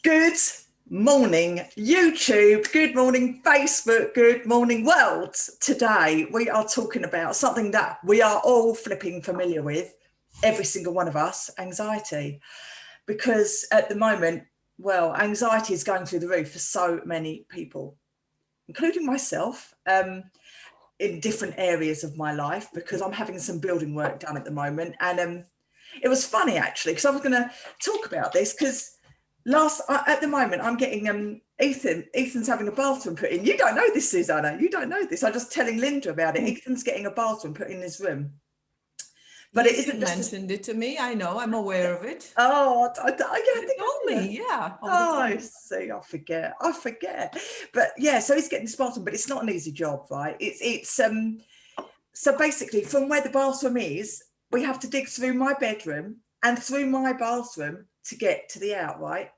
Good morning, YouTube. Good morning, Facebook. Good morning, world. Today, we are talking about something that we are all flipping familiar with, every single one of us, anxiety. Because at the moment, well, anxiety is going through the roof for so many people, including myself, in different areas of my life, because I'm having some building work done at the moment. And it was funny, actually, because I was going to talk about this because at the moment, I'm getting Ethan's having a bathroom put in. You don't know this, Susanna. You don't know this. I'm just telling Linda about it. Ethan's getting a bathroom put in his room. But yes, it isn't just mentioned it to me. I know. I'm aware of it. Oh, I told me, yeah. Oh, I see. I forget. But yeah, so he's getting this bathroom, but it's not an easy job, right? It's so basically, from where the bathroom is, we have to dig through my bedroom and through my bathroom to get to the out, right?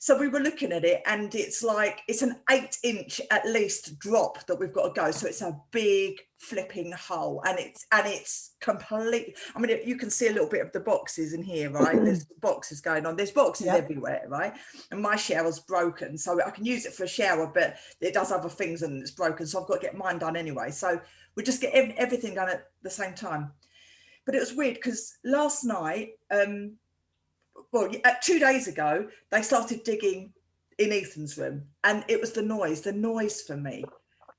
So we were looking at it, and it's an 8-inch at least drop that we've got to go. So it's a big flipping hole, and it's complete. I mean, you can see a little bit of the boxes in here, right? There's boxes going on. There's boxes everywhere, right? And my shower's broken, so I can use it for a shower, but it does other things and it's broken. So I've got to get mine done anyway. So we just get everything done at the same time. But it was weird because last night, 2 days ago, they started digging in Ethan's room, and it was the noise for me.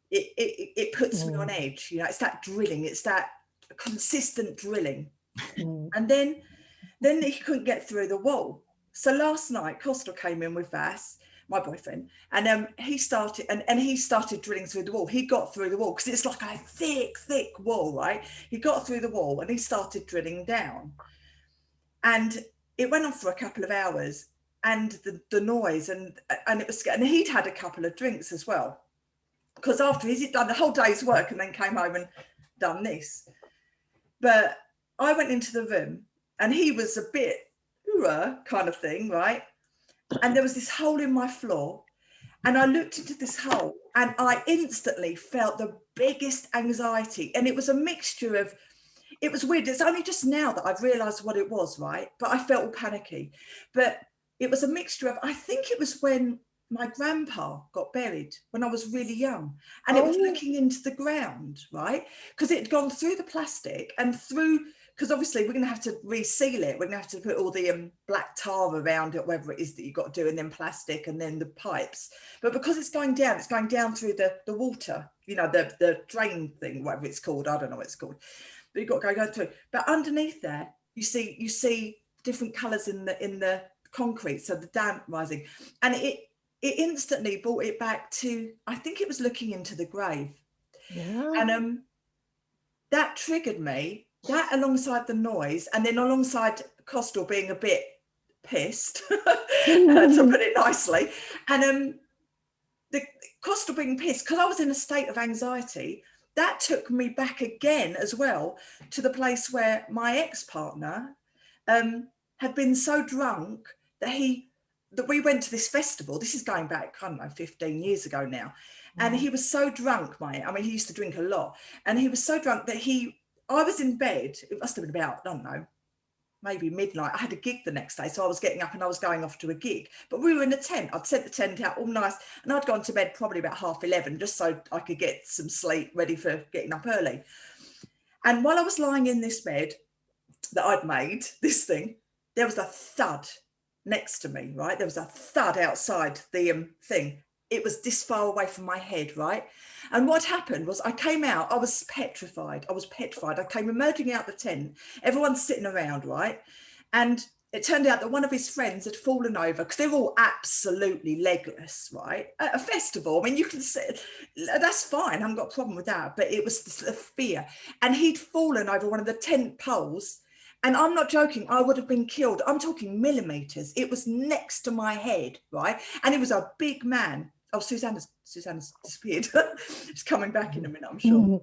It puts me on edge. You know, it's that drilling, it's that consistent drilling. And then he couldn't get through the wall. So last night, Costa came in with Vass, my boyfriend, and he started drilling through the wall. He got through the wall because it's like a thick wall, right? He got through the wall and he started drilling down. And it went on for a couple of hours, and the noise and it was, and he'd had a couple of drinks as well, because after he'd done the whole day's work and then came home and done this. But I went into the room and he was a bit kind of thing, right? And there was this hole in my floor, and I looked into this hole and I instantly felt the biggest anxiety. And it was a mixture of, it was weird. It's only just now that I've realised what it was, right? But I felt all panicky. But it was a mixture of, I think it was when my grandpa got buried when I was really young. And it was looking into the ground, right? Because it had gone through the plastic and through, because obviously we're going to have to reseal it. We're going to have to put all the black tar around it, whatever it is that you've got to do, and then plastic and then the pipes. But because it's going down through the water, you know, the drain thing, whatever it's called. I don't know what it's called. But you've got to go through. But underneath there, you see different colours in the concrete, so the damp rising, and it instantly brought it back to, I think it was looking into the grave. Yeah. And that triggered me. That alongside the noise, and then alongside Costal being a bit pissed, to put it nicely, and the Costal being pissed because I was in a state of anxiety. That took me back again as well to the place where my ex-partner had been so drunk that we went to this festival. This is going back, I don't know, 15 years ago now. And he was so drunk, he used to drink a lot. And he was so drunk that I was in bed. It must have been about, I don't know, maybe midnight. I had a gig the next day, so I was getting up and I was going off to a gig. But we were in a tent. I'd set the tent out all nice, and I'd gone to bed probably about 11:30, just so I could get some sleep, ready for getting up early. And while I was lying in this bed that I'd made, this thing, there was a thud next to me, right? There was a thud outside the thing. It was this far away from my head, right? And what happened was I came out, I was petrified. I came emerging out the tent, everyone's sitting around, right? And it turned out that one of his friends had fallen over, because they're all absolutely legless, right? At a festival, I mean, you can see, that's fine, I haven't got a problem with that, but it was the fear. And he'd fallen over one of the tent poles, and I'm not joking, I would have been killed. I'm talking millimeters. It was next to my head, right? And it was a big man. Oh, Susanna's disappeared. She's coming back in a minute, I'm sure.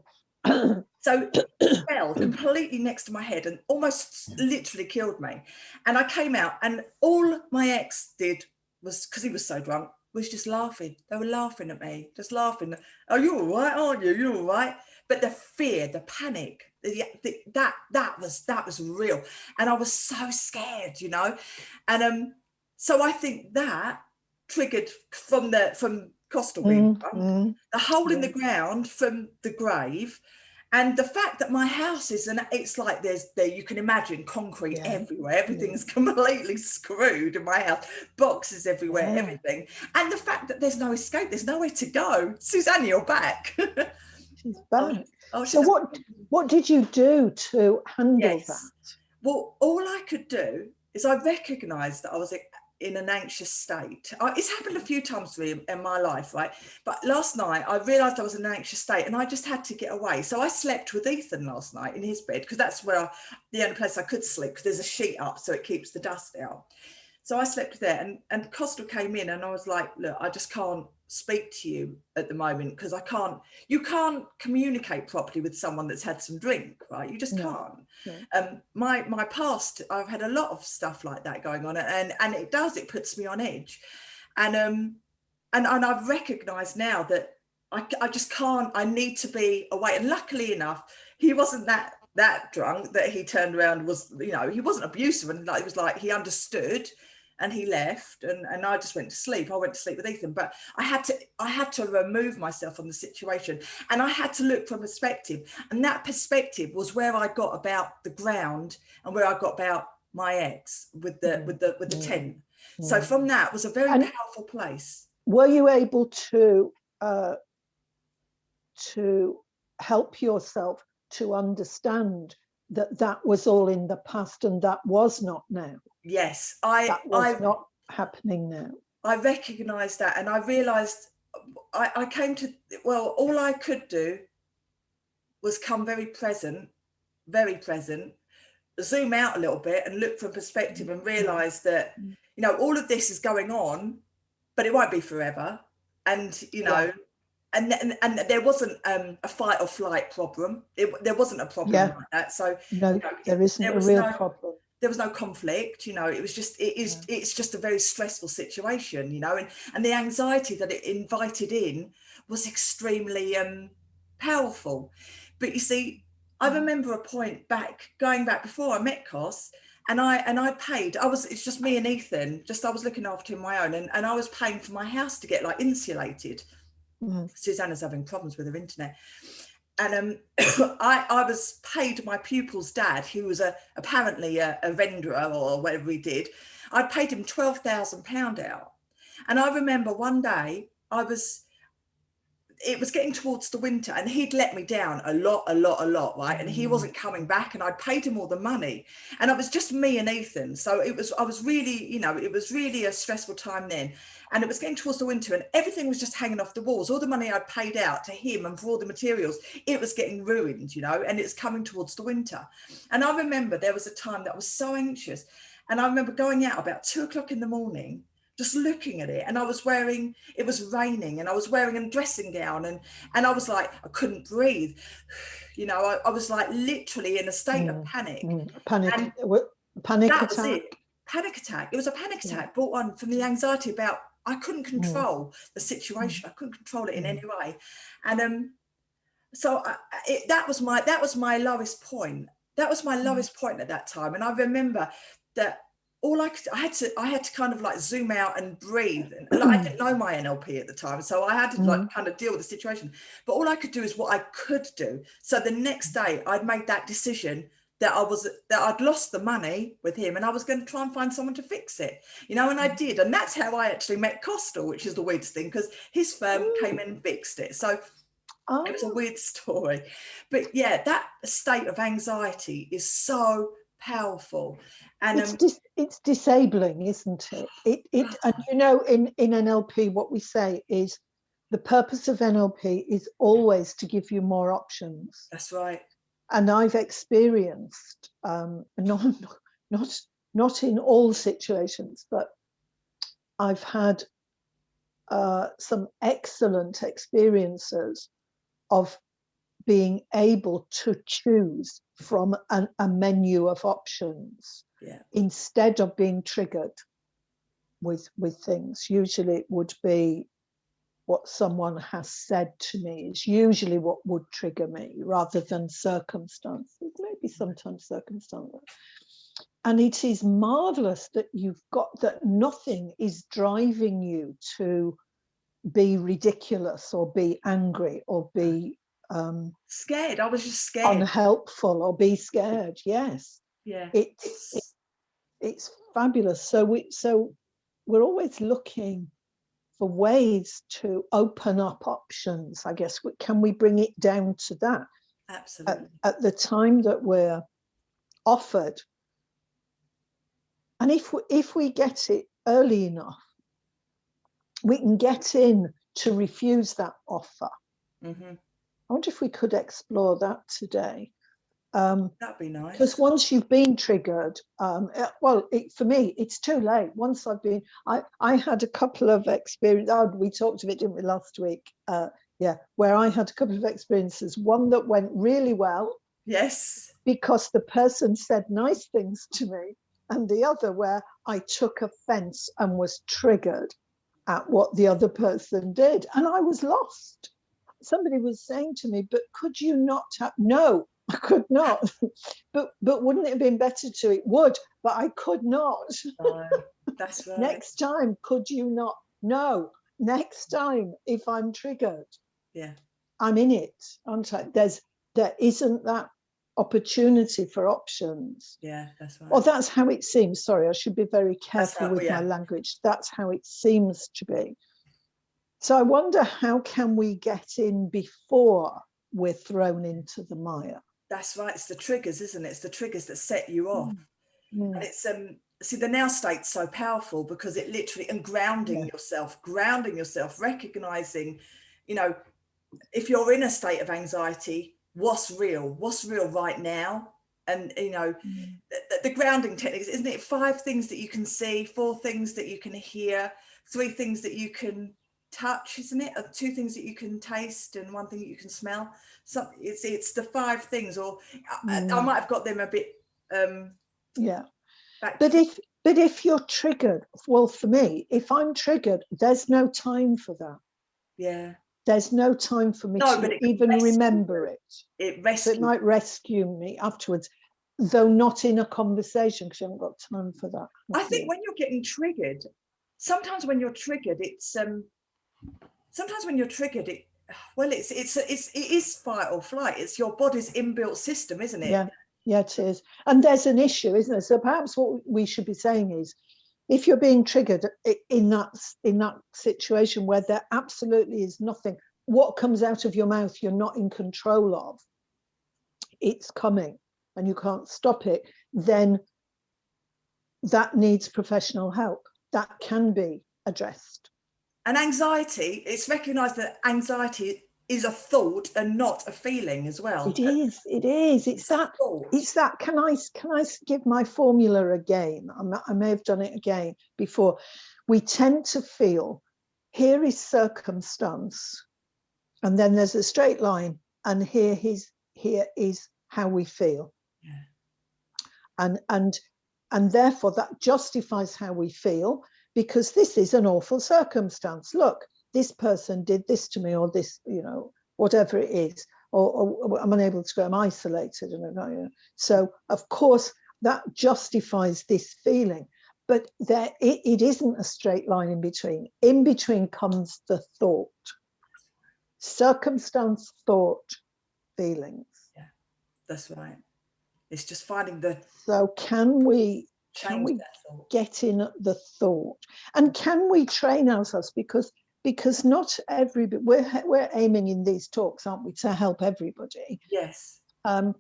So it fell completely next to my head and almost literally killed me. And I came out, and all my ex did was, because he was so drunk, was just laughing. They were laughing at me, just laughing. Oh, you're all right, aren't you? You're all right. But the fear, the panic, that was real. And I was so scared, you know. And so I think that triggered from Costa being drunk, the hole in the ground from the grave, and the fact that my house is, and it's like you can imagine concrete everywhere. Everything's completely screwed in my house, boxes everywhere, everything. And the fact that there's no escape, there's nowhere to go. Suzanne, you're back. She's back. So what did you do to handle that? Well, all I could do is I recognised that I was in an anxious state. It's happened a few times to me in my life, right? But last night I realised I was in an anxious state and I just had to get away. So I slept with Ethan last night in his bed, because that's where the only place I could sleep, because there's a sheet up so it keeps the dust out. So I slept there, and Costa came in, and I was like, look, I just can't speak to you at the moment, because you can't communicate properly with someone that's had some drink, right? You just can't. No. My past, I've had a lot of stuff like that going on, and it puts me on edge. And I've recognised now that I just can't, I need to be away. And luckily enough, he wasn't that drunk that he turned around, was, he wasn't abusive, and it was like he understood. And he left, and I just went to sleep. I went to sleep with Ethan, but I had to remove myself from the situation, and I had to look from perspective. And that perspective was where I got about the ground, and where I got about my ex with the tent. So from that was a very powerful place. Were you able to help yourself to understand that was all in the past and that was not now? Yes, that was not happening now. I recognised that, and I realised I came to, well, all I could do was come very present, zoom out a little bit and look from perspective, and realise that, all of this is going on, but it won't be forever. And, and there wasn't a fight or flight problem. There wasn't a problem like that. So no, there isn't a real problem. There was no conflict, it was just, it's just a very stressful situation, and the anxiety that it invited in was extremely powerful. But you see, I remember a point going back before I met Cos, and I paid, it's just me and Ethan, I was looking after him on my own, and I was paying for my house to get like insulated. Susanna's having problems with her internet. And I was paid my pupil's dad, who was apparently a renderer or whatever he did. I paid him £12,000 out. And I remember one day it was getting towards the winter, and he'd let me down a lot, right? And he wasn't coming back, and I'd paid him all the money, and it was just me and Ethan. So it was really a stressful time then. And it was getting towards the winter, and everything was just hanging off the walls. All the money I'd paid out to him and for all the materials, it was getting ruined, and it's coming towards the winter. And I remember there was a time that I was so anxious, and I remember going out about 2 o'clock in the morning, just looking at it, and it was raining, and I was wearing a dressing gown, and I was like, I couldn't breathe. I was like literally in a state of panic. Panic that attack. Was it. Panic attack. It was a panic attack brought on from the anxiety about, I couldn't control the situation. I couldn't control it in any way. And so that was my lowest point. That was my lowest point at that time. And I remember that I had to kind of like zoom out and breathe. And I didn't know my NLP at the time, so I had to like kind of deal with the situation. But all I could do is what I could do. So the next day I'd made that decision that I'd lost the money with him, and I was going to try and find someone to fix it, and I did. And that's how I actually met Costa, which is the weirdest thing, because his firm came in and fixed it. So it was a weird story. But yeah, that state of anxiety is so powerful. And it's disabling, isn't it? And in NLP, what we say is the purpose of NLP is always to give you more options. That's right. And I've experienced, not in all situations, but I've had some excellent experiences of being able to choose from a menu of options instead of being triggered with things. Usually it would be what someone has said to me is usually what would trigger me, rather than circumstances, maybe sometimes circumstances. And it is marvelous that you've got that nothing is driving you to be ridiculous or be angry or be scared. I was just scared. Unhelpful or be scared. Yes. Yeah. It's fabulous. So we're always looking for ways to open up options, I guess. Can we bring it down to that? Absolutely. At the time that we're offered. And if we get it early enough, we can get in to refuse that offer. Mm-hmm. I wonder if we could explore that today. That'd be nice. Because once you've been triggered, for me, it's too late. Once I had a couple of experiences. We talked of it, didn't we, last week? Where I had a couple of experiences. One that went really well. Yes. Because the person said nice things to me, and the other where I took offence and was triggered at what the other person did, and I was lost. Somebody was saying to me, "But could you not have?" No, I could not. but wouldn't it have been better to? It would, but I could not. That's right. Next time, could you not? No. Next time, if I'm triggered, I'm in it, aren't I? There isn't that opportunity for options. Yeah, that's right. Well, that's how it seems. Sorry, I should be very careful with my language. That's how it seems to be. So I wonder, how can we get in before we're thrown into the mire? That's right. It's the triggers, isn't it? It's the triggers that set you off. And it's see, the now state's so powerful because it literally, and grounding yourself, recognizing, if you're in a state of anxiety, what's real right now. And the grounding techniques, isn't it? 5 things that you can see, 4 things that you can hear, 3 things that you can touch, isn't it? 2 things that you can taste, and 1 thing that you can smell. So it's the 5 things, or I might have got them a bit but if you're triggered, well, for me, if I'm triggered, there's no time for that. There's no time for me to even remember it. It might rescue me afterwards, though not in a conversation, because you haven't got time for that. I think when you're getting triggered, sometimes when you're triggered, it is fight or flight. It's your body's inbuilt system, isn't it? Yeah, it is. And there's an issue, isn't there? So perhaps what we should be saying is, if you're being triggered in that situation where there absolutely is nothing, what comes out of your mouth you're not in control of, it's coming and you can't stop it, then that needs professional help. That can be addressed. And anxiety, it's recognised that anxiety is a thought and not a feeling as well. It is. It's that. Can I give my formula again? I may have done it again before. We tend to feel, here is circumstance, and then there's a straight line, and here is how we feel. And therefore that justifies how we feel, because this is an awful circumstance. Look, this person did this to me, or this, whatever it is, or I'm unable to go, I'm isolated. So of course that justifies this feeling, but it isn't a straight line in between. In between comes the thought. Circumstance, thought, feelings. Yeah, that's right. It's just finding the... So can we get in the thought? And can we train ourselves? Because not everybody, we're aiming in these talks, aren't we, to help everybody? Yes. And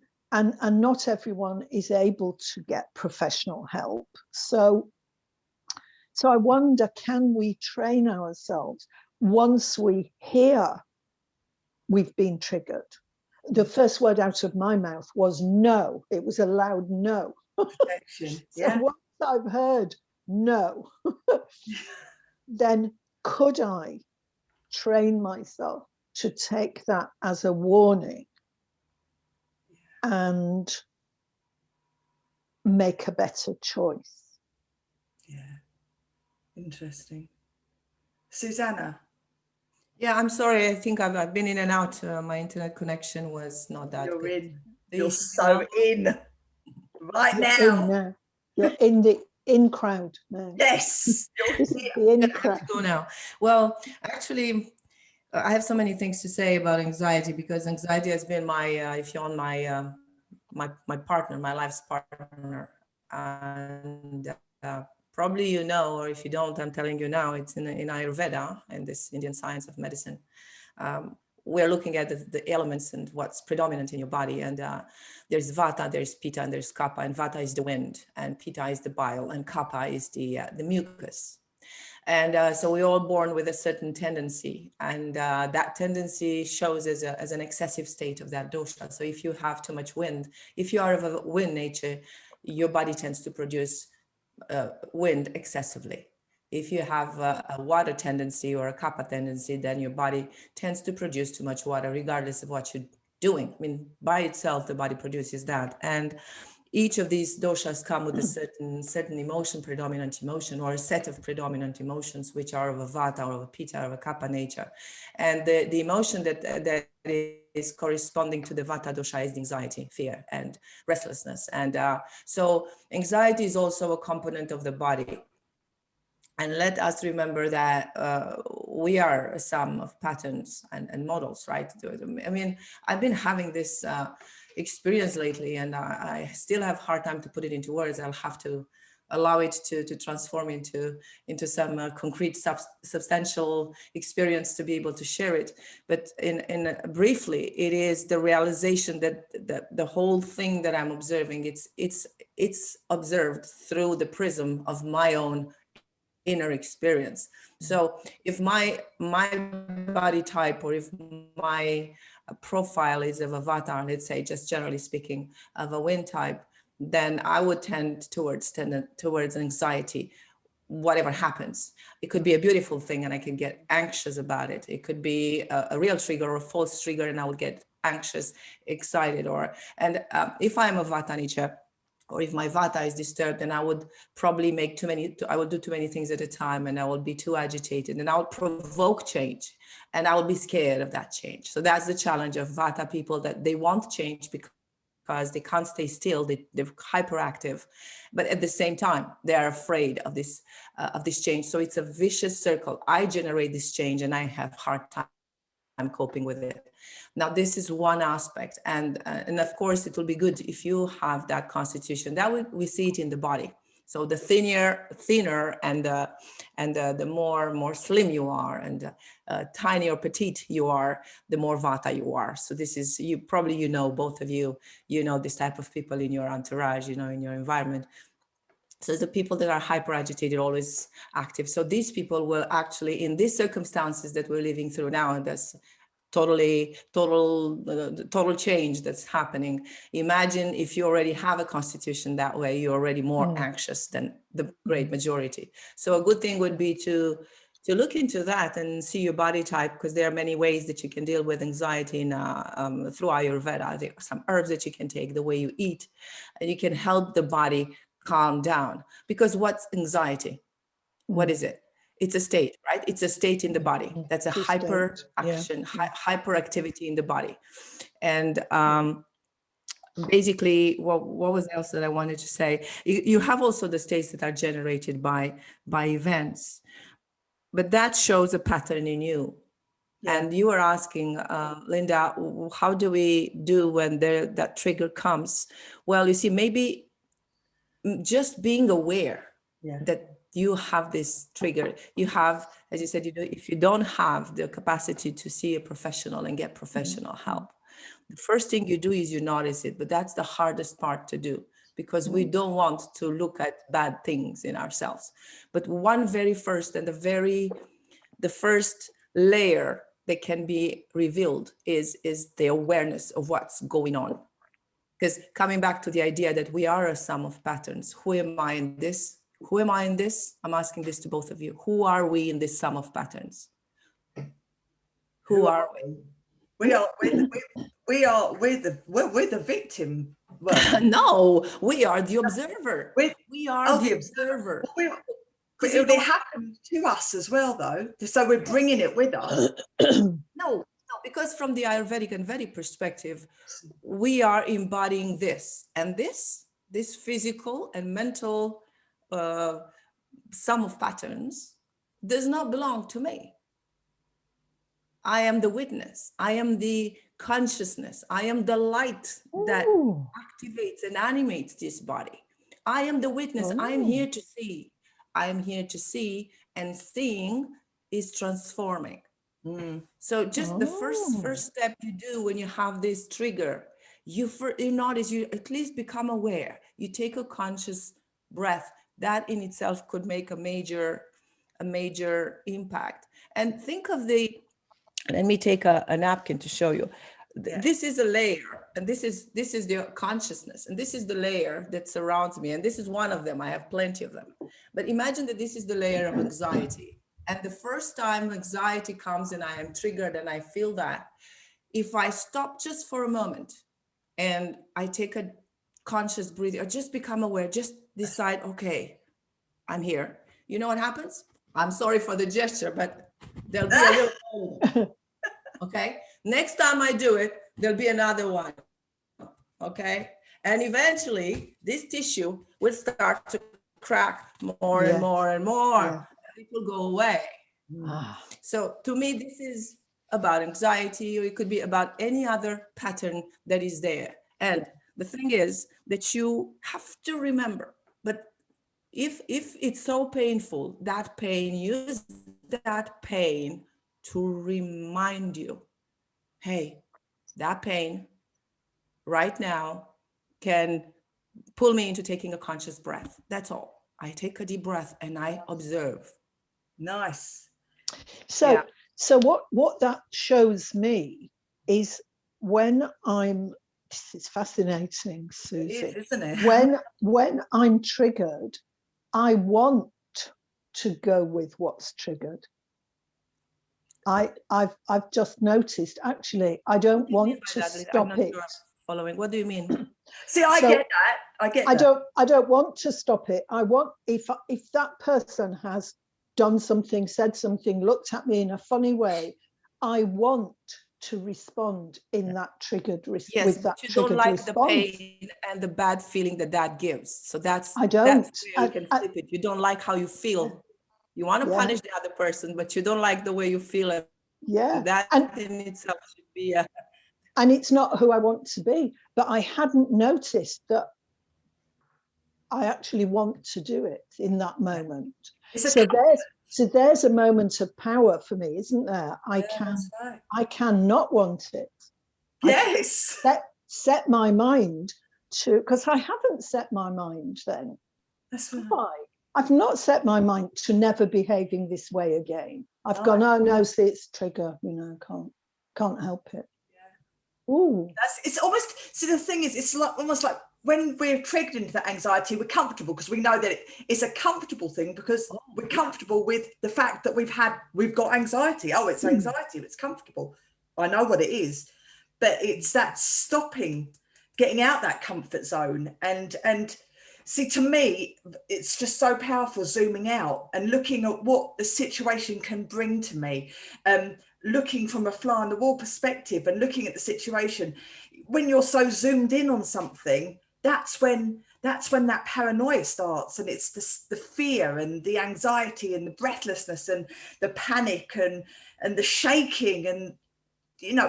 not everyone is able to get professional help. So I wonder, can we train ourselves once we hear we've been triggered? The first word out of my mouth was no. It was a loud no. Protection. So once I've heard no, then could I train myself to take that as a warning and make a better choice? Yeah, interesting. Susanna? Yeah, I'm sorry. I think I've been in and out. My internet connection was not that good. You're so in right now. You're in the in crowd now. Yes. This is the in I have crowd. to go now. Well, actually, I have so many things to say about anxiety, because anxiety has been my, if you're on my partner, my life's partner, and probably you know, or if you don't, I'm telling you now, it's in Ayurveda, and this Indian science of medicine. We're looking at the elements and what's predominant in your body. And there's Vata, there's Pitta, and there's Kapha. And Vata is the wind, and Pitta is the bile, and Kapha is the mucus. And so we're all born with a certain tendency, and that tendency shows as an excessive state of that dosha. So if you have too much wind, if you are of a wind nature, your body tends to produce wind excessively. If you have a water tendency or a kapha tendency, then your body tends to produce too much water, regardless of what you're doing. I mean, by itself, the body produces that. And each of these doshas come with a certain emotion, predominant emotion, or a set of predominant emotions, which are of a vata or of a pitta or of a kapha nature. And the emotion that is corresponding to the vata dosha is anxiety, fear, and restlessness. And so anxiety is also a component of the body. And let us remember that we are a sum of patterns and models, right? I mean, I've been having this experience lately, and I still have a hard time to put it into words. I'll have to allow it to transform into some concrete, substantial experience to be able to share it. But in briefly, it is the realization that the whole thing that I'm observing, it's observed through the prism of my own inner experience. So if my body type, or if my profile is of a vata, let's say, just generally speaking, of a wind type, then I would tend towards anxiety, whatever happens. It could be a beautiful thing and I can get anxious about it. It could be a real trigger or a false trigger and I would get anxious, excited, if I'm a vata nature, or if my vata is disturbed, then I would probably I would do too many things at a time, and I would be too agitated, and I would provoke change, and I would be scared of that change. So that's the challenge of vata people, that they want change because they can't stay still. They're hyperactive, but at the same time, they are afraid of this change. So it's a vicious circle. I generate this change and I have hard time coping with it. Now, this is one aspect, and of course, it will be good if you have that constitution. That we see it in the body. So the thinner, and the more slim you are, and tiny or petite you are, the more vata you are. So this is both of you know this type of people in your entourage, in your environment. So the people that are hyper agitated, always active. So these people will actually, in these circumstances that we're living through now, and that's total change that's happening. Imagine if you already have a constitution that way, you're already more anxious than the great majority. So a good thing would be to look into that and see your body type, because there are many ways that you can deal with anxiety through Ayurveda. There are some herbs that you can take, the way you eat, and you can help the body calm down. Because what's anxiety? What is it? It's a state, right? It's a state in the body. That's a hyperaction, hyperactivity in the body. And basically, what was else that I wanted to say? You have also the states that are generated by events, but that shows a pattern in you. Yeah. And you were asking, Linda, how do we do when that trigger comes? Well, you see, maybe just being aware that you have this trigger. You have, as you said, if you don't have the capacity to see a professional and get professional help, the first thing you do is you notice it, but that's the hardest part to do, because we don't want to look at bad things in ourselves. But one very first, and the first layer that can be revealed is the awareness of what's going on. Because coming back to the idea that we are a sum of patterns, who am I in this? Who am I in this? I'm asking this to both of you. Who are we in this sum of patterns? Who are we? We're the victim. Well, no, we are the observer. We are the observer. Because they happen to us as well, though. So we're bringing it with us. No, because from the Ayurvedic and Vedic perspective, we are embodying this, and this this physical and mental sum of patterns does not belong to me. I am the witness. I am the consciousness. I am the light that activates and animates this body. I am the witness. I am here to see. I am here to see, and seeing is transforming. So just the first step you do when you have this trigger, you notice, you at least become aware. You take a conscious breath. That in itself could make a major impact. And think of let me take a napkin to show you. This is a layer, and this is the consciousness, and this is the layer that surrounds me, and this is one of them. I have plenty of them. But imagine that this is the layer of anxiety. And the first time anxiety comes and I am triggered and I feel that, if I stop just for a moment and I take a conscious breathing, or just become aware, just decide, okay, I'm here. You know what happens? I'm sorry for the gesture, but there'll be a little, okay? Next time I do it, there'll be another one, okay? And eventually this tissue will start to crack more and more and more. And it will go away. So to me, this is about anxiety, or it could be about any other pattern that is there. And the thing is that you have to remember, but if it's so painful, that pain, use that pain to remind you, hey, that pain right now can pull me into taking a conscious breath. That's all. I take a deep breath and I observe. Nice. So what that shows me is when I'm, this is fascinating, Susie. It is, isn't it? When I'm triggered, I want to go with what's triggered. I've just noticed, actually, I don't want to stop it. Following. What do you mean? See, I get that. I don't want to stop it. I want, if that person has done something, said something, looked at me in a funny way, I want to respond in that triggered response. Yes, but you don't like the pain and the bad feeling that gives. So that's I don't. That's where you can flip it. You don't like how you feel. You want to punish the other person, but you don't like the way you feel. And that in itself should be a... And it's not who I want to be, but I hadn't noticed that I actually want to do it in that moment. So there's a moment of power for me, isn't there? I can not want it. Yes. Set my mind to, because I haven't set my mind then. That's right. I've not set my mind to never behaving this way again. I've gone, oh no, see, it's trigger, can't help it. Ooh. It's almost, see, the thing is, it's like almost like when we're triggered into that anxiety, we're comfortable because we know that it's a comfortable thing, because we're comfortable with the fact that we've got anxiety. Oh, it's anxiety, it's comfortable. I know what it is. But it's that stopping, getting out that comfort zone. And see, to me, it's just so powerful, zooming out and looking at what the situation can bring to me. Looking from a fly on the wall perspective and looking at the situation. When you're so zoomed in on something, that's when that paranoia starts, and it's the fear and the anxiety and the breathlessness and the panic and the shaking and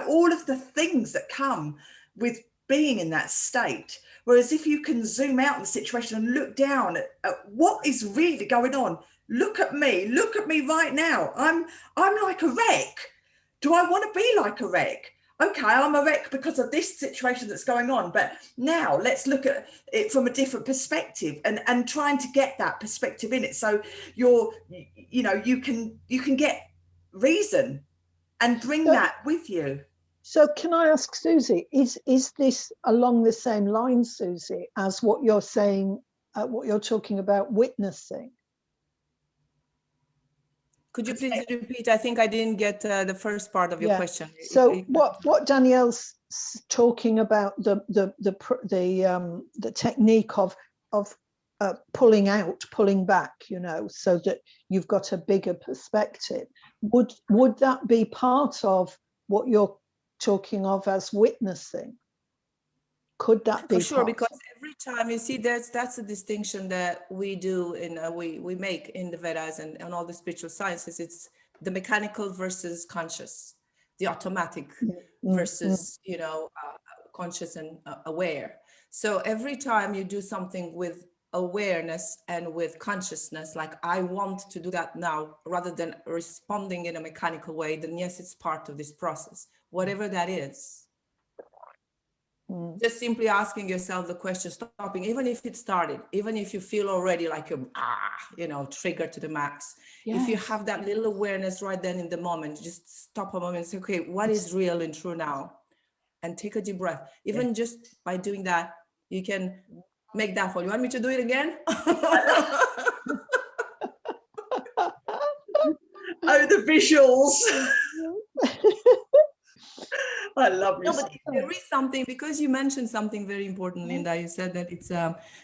all of the things that come with being in that state. Whereas if you can zoom out in the situation and look down at what is really going on, look at me right now. I'm like a wreck. Do I want to be like a wreck? Okay, I'm a wreck because of this situation that's going on, but now let's look at it from a different perspective and trying to get that perspective in it. So you can get reason and bring that with you. So can I ask Susie, is this along the same line, Susie, as what you're saying, what you're talking about witnessing? Could you please repeat? I think I didn't get the first part of your question. So what Danielle's talking about, the technique of pulling back, so that you've got a bigger perspective. Would that be part of what you're talking of as witnessing? Could that be For sure, possible? because every time you see that's a distinction that we do in we make in the Vedas and all the spiritual sciences. It's the mechanical versus conscious, the automatic versus conscious and aware. So every time you do something with awareness and with consciousness, like I want to do that now, rather than responding in a mechanical way, then yes, it's part of this process, whatever that is. Just simply asking yourself the question, stopping, even if it started, even if you feel already like you're triggered to the max. If you have that little awareness right then in the moment, just stop a moment and say, okay, what is real and true now? And take a deep breath. Even just by doing that, you can make that fall. You want me to do it again? Oh, the visuals. I love No, but there is something, because you mentioned something very important, Linda. You said that it's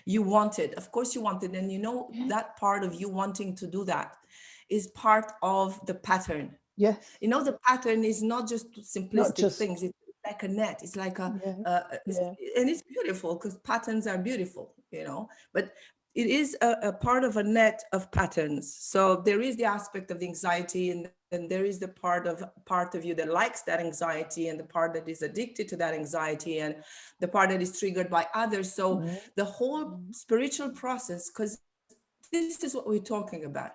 you want it. Of course you want it. And that part of you wanting to do that is part of the pattern. Yes. The pattern is not just simplistic things. It's like a net. It's like and it's beautiful because patterns are beautiful, but it is a part of a net of patterns. So there is the aspect of the anxiety, and then there is the part of you that likes that anxiety, and the part that is addicted to that anxiety, and the part that is triggered by others. So the whole spiritual process, because this is what we're talking about.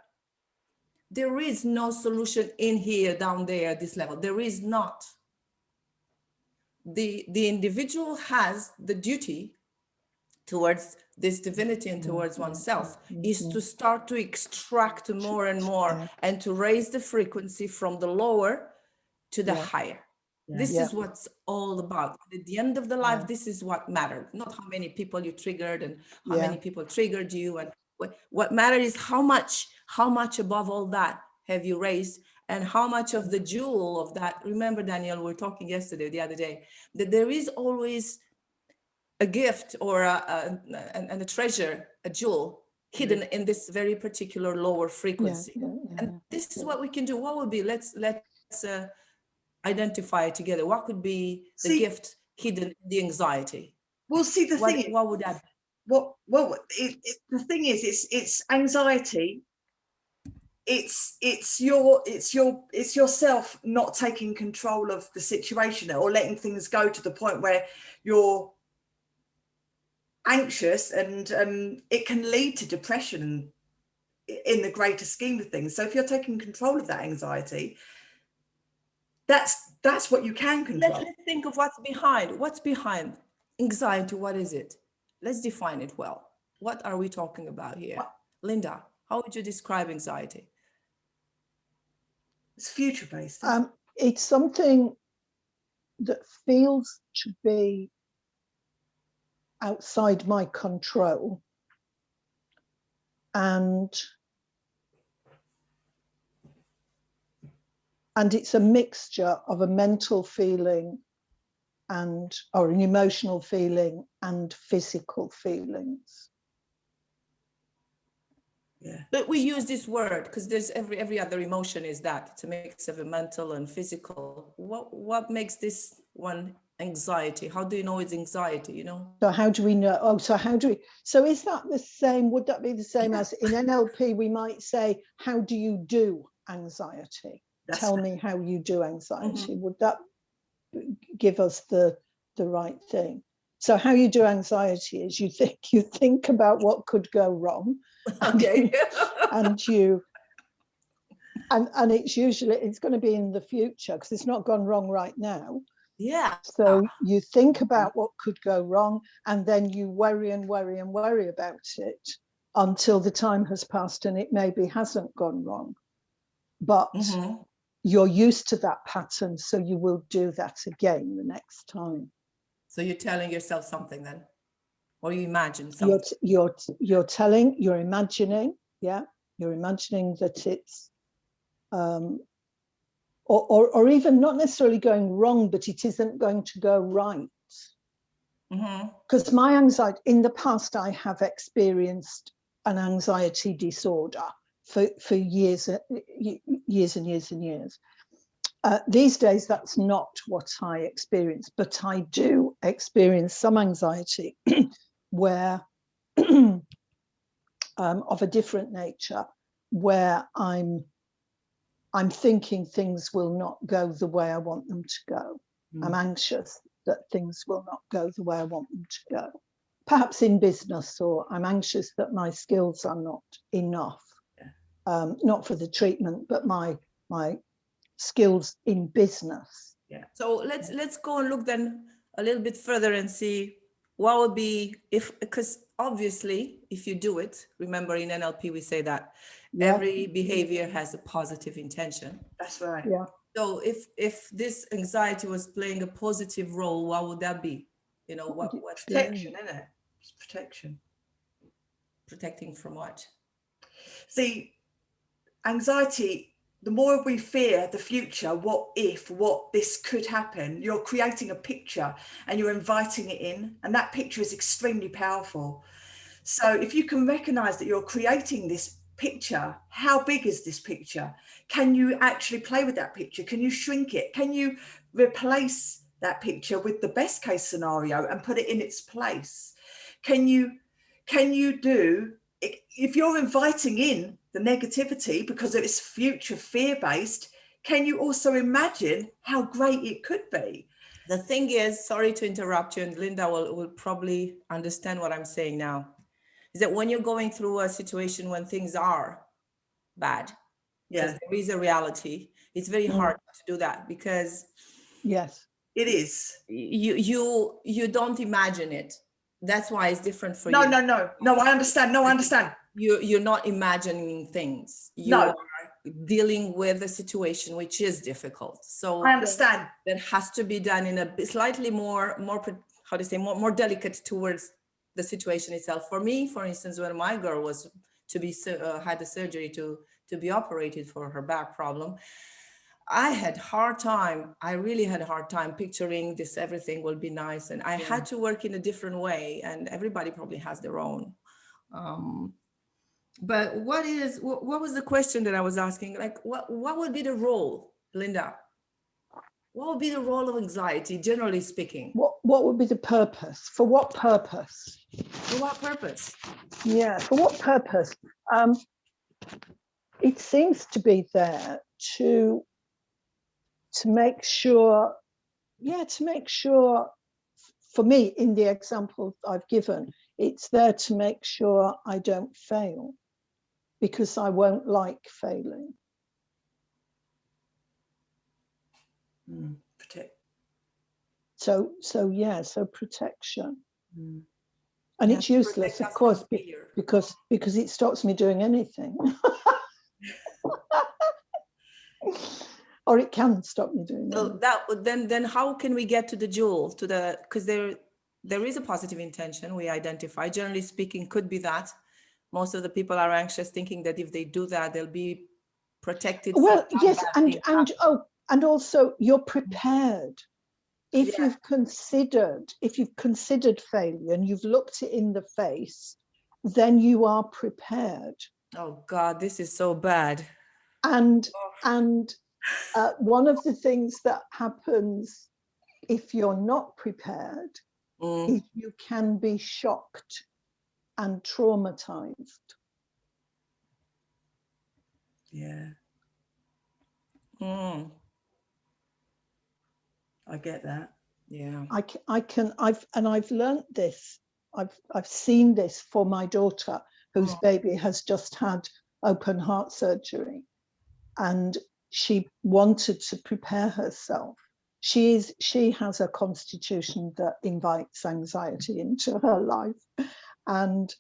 There is no solution in here, down there, this level. There is not. The individual has the duty towards this divinity and towards oneself is to start to extract more and more and to raise the frequency from the lower to the higher. This is what's all about. At the end of the life, this is what mattered. Not how many people you triggered and how many people triggered you. And what mattered is how much above all that have you raised, and how much of the jewel of that. Remember, Daniel, we were talking the other day, that there is always a gift or a treasure, a jewel hidden in this very particular lower frequency. And this is what we can do. What would be, let's identify it together. What could be the gift hidden in the anxiety? Well, see, what would that be? The thing is, it's anxiety. It's yourself not taking control of the situation or letting things go to the point where you're anxious, and it can lead to depression in the greater scheme of things. So if you're taking control of that anxiety, that's what you can control. Let's think of what's behind anxiety. What is it? Let's define it well. What are we talking about here? Linda, how would you describe anxiety? It's future-based. It's something that feels to be outside my control, and it's a mixture of a mental feeling or an emotional feeling and physical feelings. Yeah, but we use this word because there's every other emotion is that it's a mix of a mental and physical. What makes this one anxiety? How do you know it's anxiety? So how do we know? So is that the same? Would that be the same as in NLP? We might say, how do you do anxiety? Tell me how you do anxiety. Would that give us the right thing? So how you do anxiety is you think about what could go wrong. Okay. and it's usually, it's going to be in the future because it's not gone wrong right now. Yeah. So you think about what could go wrong, and then you worry and worry and worry about it until the time has passed and it maybe hasn't gone wrong. But you're used to that pattern, so you will do that again the next time. So you're telling yourself something then, or you imagine something. You're imagining, you're imagining that it's, or even not necessarily going wrong, but it isn't going to go right. Because my anxiety, in the past, I have experienced an anxiety disorder for years and years and years. These days, that's not what I experience, but I do experience some anxiety where of a different nature, where I'm thinking things will not go the way I want them to go. I'm anxious that things will not go the way I want them to go. Perhaps in business, or I'm anxious that my skills are not enough, not for the treatment, but my skills in business. Yeah. So let's go and look then a little bit further and see what would be, because obviously if you do it, remember in NLP we say that every behavior has a positive intention. That's right. Yeah. So if this anxiety was playing a positive role, what would that be? You know, what's protection, isn't it? It's protection. Protecting from what? See, anxiety, the more we fear the future, what this could happen, you're creating a picture and you're inviting it in, and that picture is extremely powerful. So if you can recognize that you're creating this picture, how big is this picture? Can you actually play with that picture? Can you shrink it? Can you replace that picture with the best case scenario and put it in its place? Can you do, if you're inviting in the negativity because it's future fear-based, can you also imagine how great it could be? The thing is, sorry to interrupt you, and Linda will probably understand what I'm saying now, is that when you're going through a situation when things are bad, because there is a reality, it's very hard to do that, because Yes, it is. You don't imagine it. That's why it's different for No, you. No, I understand. No, I understand. You're not imagining things. You are dealing with a situation which is difficult. So I understand. That has to be done in a slightly more how to say, more delicate towards the situation itself. For me, for instance, when my girl was to be had the surgery to be operated for her back problem, I really had a hard time picturing this, everything will be nice. And I had to work in a different way, and everybody probably has their own. But what was the question that I was asking? Like, what would be the role, Linda? What would be the role of anxiety, generally speaking? What would be the purpose? For what purpose? For what purpose? Yeah, for what purpose? It seems to be there to make sure, for me, in the example I've given, it's there to make sure I don't fail, because I won't like failing. Protect. So protection. And it's useless, of course, because it stops me doing anything. Or it can stop me doing anything. So then how can we get to the jewel, because there is a positive intention we identify. Generally speaking, could be that most of the people are anxious, thinking that if they do that, they'll be protected. Well, yes, and also you're prepared. If you've considered failure and you've looked it in the face, then you are prepared. Oh God, this is so bad. And one of the things that happens if you're not prepared is you can be shocked and traumatized. Yeah. I get that. Yeah. I've learned this. I've seen this for my daughter, whose baby has just had open heart surgery, and she wanted to prepare herself. She has a constitution that invites anxiety into her life, and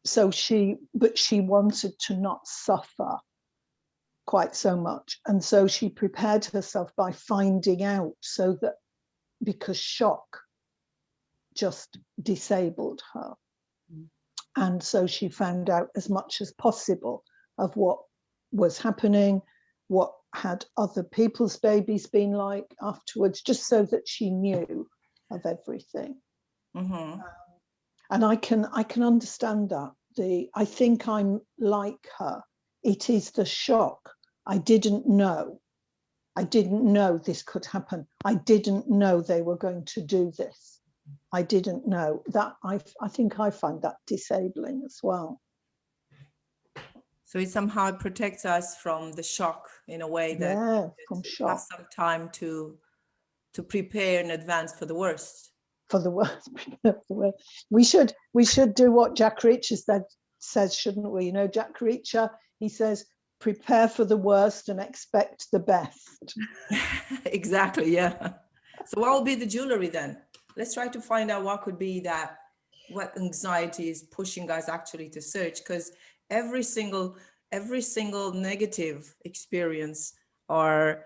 so she wanted to not suffer quite so much, and so she prepared herself by finding out, so that, because shock just disabled her, and so she found out as much as possible of what was happening, what had other people's babies been like afterwards, just so that she knew of everything. And I can understand that. I think I'm like her. It is the shock. I didn't know. I didn't know this could happen. I didn't know they were going to do this. I didn't know that. I think I find that disabling as well. So it somehow protects us from the shock in a way that from we shock. have some time to prepare in advance for the worst. For the worst. We should do what Jack Reacher says, shouldn't we? You know, Jack Reacher, he says, prepare for the worst and expect the best. Exactly, yeah. So what will be the jewelry then? Let's try to find out what could be that, what anxiety is pushing us actually to search, because every single negative experience or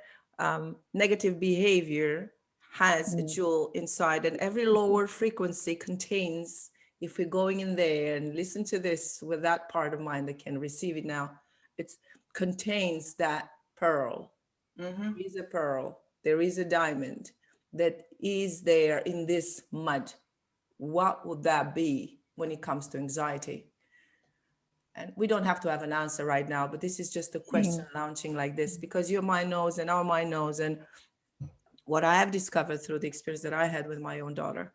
negative behavior has a jewel inside, and every lower frequency contains, if we're going in there and listen to this with that part of mind that can receive it now, it contains that pearl. There is a pearl, there is a diamond that is there in this mud. What would that be when it comes to anxiety? And we don't have to have an answer right now, but this is just a question launching like this, because your mind knows and our mind knows. And what I have discovered through the experience that I had with my own daughter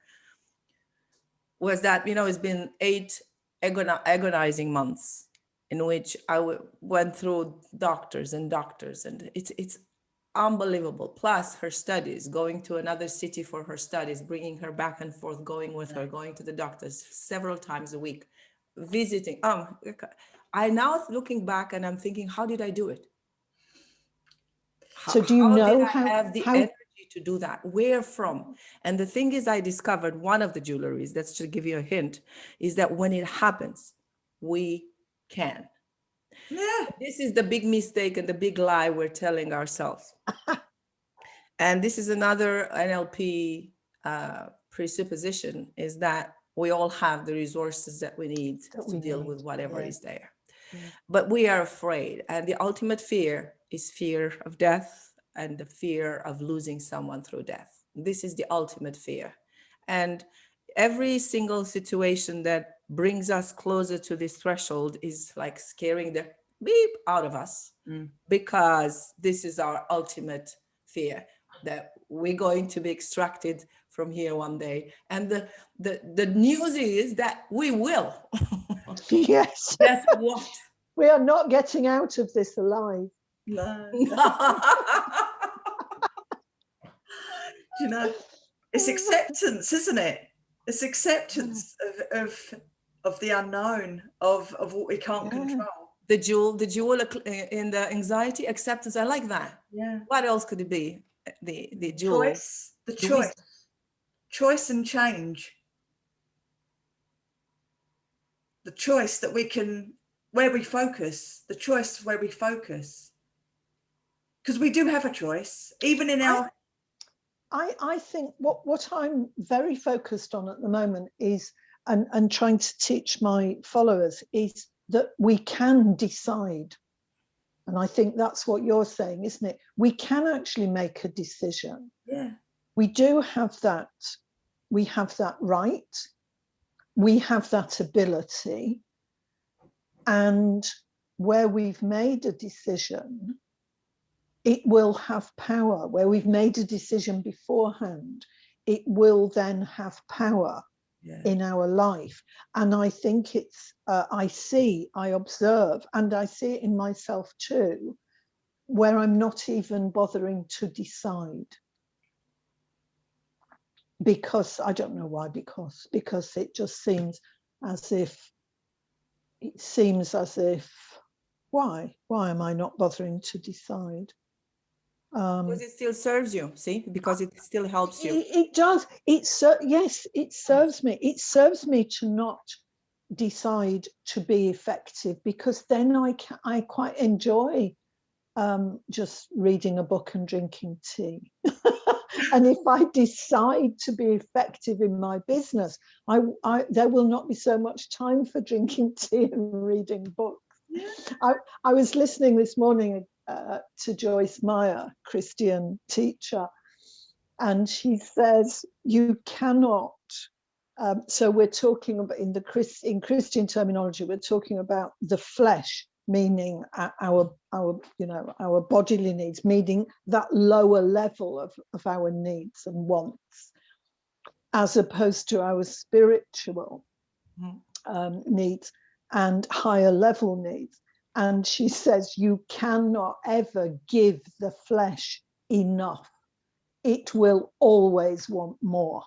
was that, you know, it's been 8 agonizing months in which I went through doctors, and it's unbelievable. Plus her studies, going to another city for her studies, bringing her back and forth, going with her, going to the doctors several times a week, visiting. I now looking back and I'm thinking, how did I do it? So do you know how did I have the energy to do that? Where from? And the thing is, I discovered one of the jewelries, that's to give you a hint, is that when it happens, we can. Yeah. This is the big mistake and the big lie we're telling ourselves. And this is another NLP presupposition, is that we all have the resources that we need to deal with whatever is there. But we are afraid. And the ultimate fear is fear of death and the fear of losing someone through death. This is the ultimate fear. And every single situation that brings us closer to this threshold is like scaring the beep out of us, because this is our ultimate fear, that we're going to be extracted from here one day. And the news is that we will. Yes. Guess what? We are not getting out of this alive. No. You know, it's acceptance, isn't it? It's acceptance of the unknown, of what we can't control. The jewel in the anxiety, acceptance. I like that. Yeah. What else could it be? The jewel. Choice and change. The choice that we can, where we focus, the choice where we focus. Because we do have a choice, even in our... I think what I'm very focused on at the moment is, and trying to teach my followers, is that we can decide. And I think that's what you're saying, isn't it? We can actually make a decision. Yeah. We do have that. We have that right. We have that ability. And where we've made a decision, it will have power. Where we've made a decision beforehand, it will then have power in our life. And I think it's, I observe, and I see it in myself too, where I'm not even bothering to decide. Because I don't know why, because it just seems as if, why am I not bothering to decide? Because it still serves you, see, because it still helps you. It does. Yes, it serves me. It serves me to not decide to be effective, because then I quite enjoy just reading a book and drinking tea. And if I decide to be effective in my business, there will not be so much time for drinking tea and reading books. I was listening this morning to Joyce Meyer, Christian teacher, and she says you cannot. So we're talking about in Christian terminology, we're talking about the flesh meaning our bodily needs, meaning that lower level of our needs and wants, as opposed to our spiritual needs and higher level needs. And she says, you cannot ever give the flesh enough. It will always want more.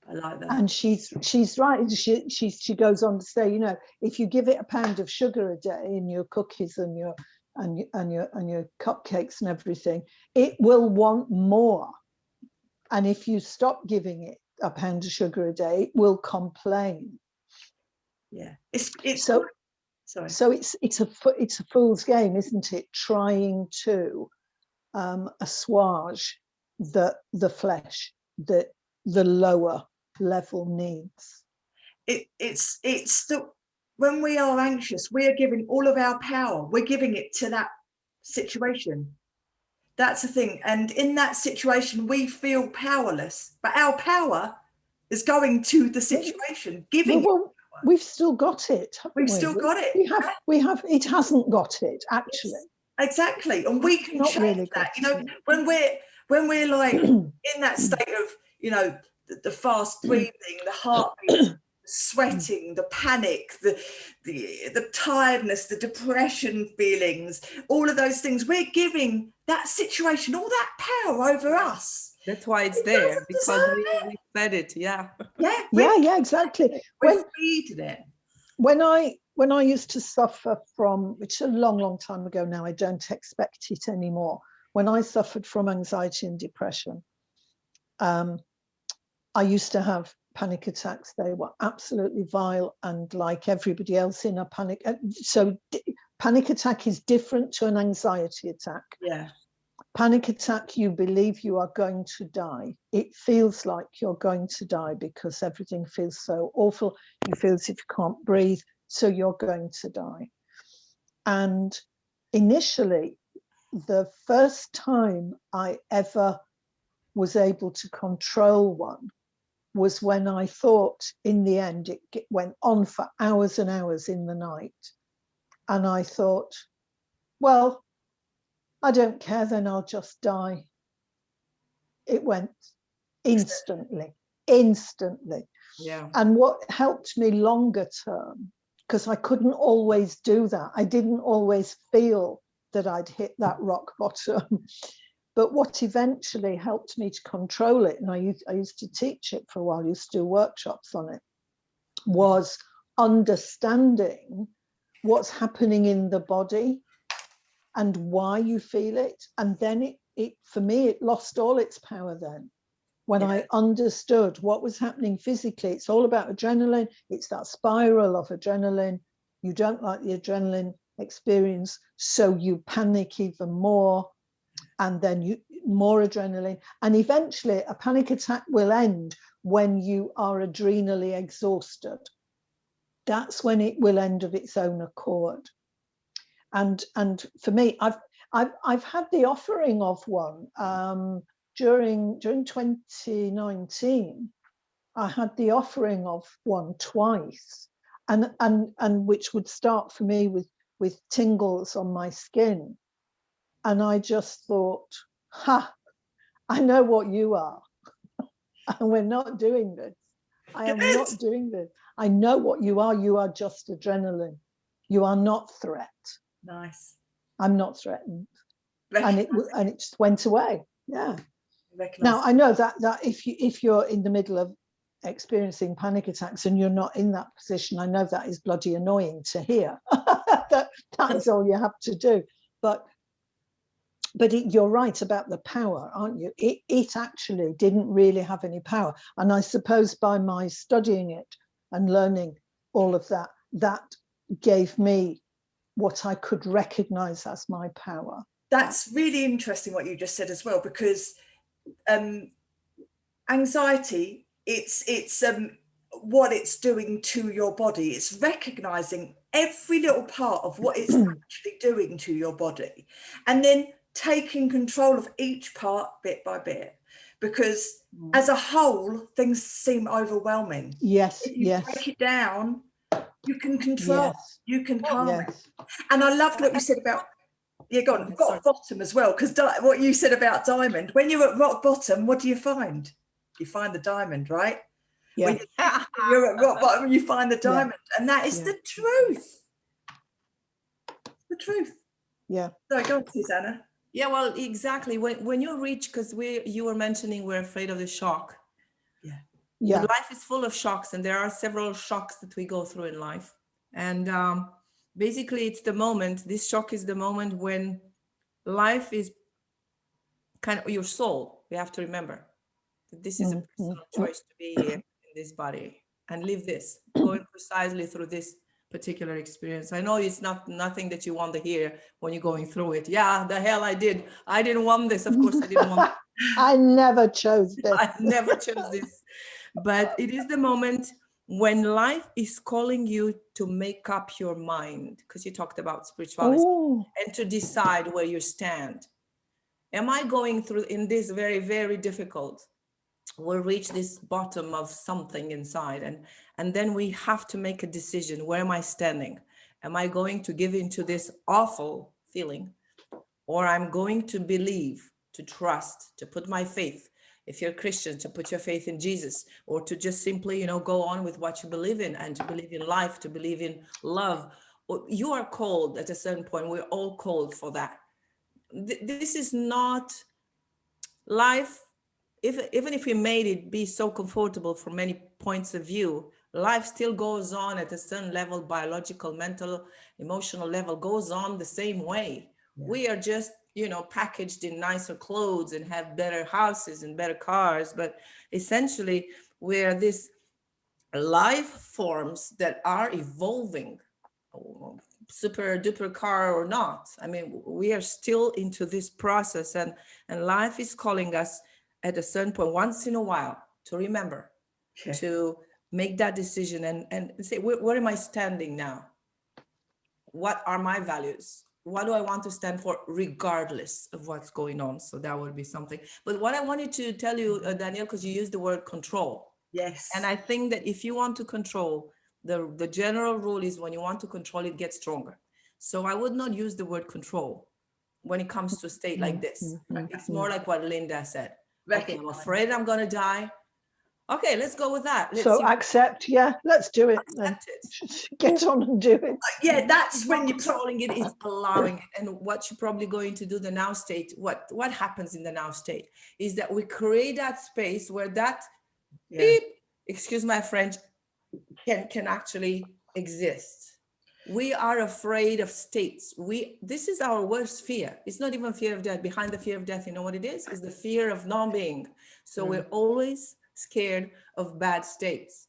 I like that. And she's right. She goes on to say, if you give it a pound of sugar a day in your cookies and your cupcakes and everything, it will want more. And if you stop giving it a pound of sugar a day, it will complain. Yeah, it's so. Sorry. So it's a fool's game, isn't it? Trying to assuage the flesh, the lower level needs. It's still, when we are anxious, we are giving all of our power. We're giving it to that situation. That's the thing. And in that situation, we feel powerless. But our power is going to the situation, giving it. We've still got it. We've still got it. We have. It hasn't got it, actually. Yes, exactly, and we can change really that. When we're like in that state of the fast breathing, the heartbeat, sweating, the panic, the tiredness, the depression feelings, all of those things, we're giving that situation all that power over us. That's why it's there, because we fed it. Yeah, exactly. We're feeding it. When I used to suffer from, which is a long time ago now, I don't expect it anymore. When I suffered from anxiety and depression, I used to have panic attacks. They were absolutely vile, and like everybody else in a panic. So panic attack is different to an anxiety attack. Yeah. Panic attack, you believe you are going to die. It feels like you're going to die because everything feels so awful. You feel as if you can't breathe, so you're going to die. And initially, the first time I ever was able to control one was when I thought, in the end, it went on for hours and hours in the night. And I thought, well, I don't care, then I'll just die. It went instantly. Yeah. And what helped me longer term, because I couldn't always do that. I didn't always feel that I'd hit that rock bottom. But what eventually helped me to control it, and I used to teach it for a while, I used to do workshops on it, was understanding what's happening in the body and why you feel it. And then it for me, it lost all its power then. When I understood what was happening physically, it's all about adrenaline. It's that spiral of adrenaline. You don't like the adrenaline experience, so you panic even more. And then more adrenaline. And eventually a panic attack will end when you are adrenally exhausted. That's when it will end of its own accord. And for me, I've had the offering of one during 2019. I had the offering of one twice, and which would start for me with tingles on my skin. And I just thought, I know what you are. And we're not doing this. I am not doing this. I know what you are. You are just adrenaline. You are not threat. Nice. I'm not threatened. And it just went away. Yeah. Now I know that if you're in the middle of experiencing panic attacks and you're not in that position, I know that is bloody annoying to hear. That's all you have to do. But you're right about the power, aren't you? It actually didn't really have any power. And I suppose by my studying it and learning all of that, that gave me what I could recognize as my power. That's really interesting what you just said as well, because anxiety, it's what it's doing to your body. It's recognizing every little part of what it's actually doing to your body, and then taking control of each part bit by bit, because as a whole things seem overwhelming. Yes, if you break it down You can control. Yes. You can calm it. Yes. And I loved what you said about, go on, rock bottom as well, because what you said about diamond, when you're at rock bottom, what do you find? You find the diamond, right? Yeah. When you're at rock bottom, you find the diamond. And that is the truth. The truth. Yeah. So go on, Susanna. Yeah, well, exactly. When you reach, because you were mentioning we're afraid of the shock. Yeah. Life is full of shocks, and there are several shocks that we go through in life. And basically, it's the moment, this shock is the moment when life is kind of your soul. We have to remember that this is a personal choice to be here in this body and live this, going precisely through this particular experience. I know it's nothing that you want to hear when you're going through it. Yeah, the hell I did. I didn't want this. Of course, I didn't want this. I never chose this. I never chose this. But it is the moment when life is calling you to make up your mind, because you talked about spirituality, and to decide where you stand. Am I going through in this very, very difficult? We'll reach this bottom of something inside, and then we have to make a decision. Where am I standing? Am I going to give into this awful feeling, or I'm going to believe, to trust, to put my faith? If you're a Christian, to put your faith in Jesus, or to just simply, go on with what you believe in, and to believe in life, to believe in love. You are called at a certain point. We're all called for that. This is not life. Even if we made it be so comfortable from many points of view, life still goes on at a certain level, biological, mental, emotional level goes on the same way. Yeah. We are just, packaged in nicer clothes and have better houses and better cars, but essentially we're this life forms that are evolving, super duper car or not. I mean, we are still into this process, and life is calling us at a certain point, once in a while, to remember, to make that decision and say, where am I standing now? What are my values? What do I want to stand for, regardless of what's going on? So that would be something. But what I wanted to tell you, Danielle, because you used the word control. Yes. And I think that if you want to control, the general rule is when you want to control, it gets stronger. So I would not use the word control when it comes to a state like this. It's more like what Linda said. Okay, I'm afraid I'm going to die. Okay, let's go with that. Let's accept, let's do it. Accept it. Get on and do it. Yeah, that's when you're controlling it, is allowing it. And what you're probably going to do, the now state, what happens in the now state is that we create that space where that beep, excuse my French, can actually exist. We are afraid of states. This is our worst fear. It's not even fear of death. Behind the fear of death, you know what it is? It's the fear of non-being. So we're always scared of bad states.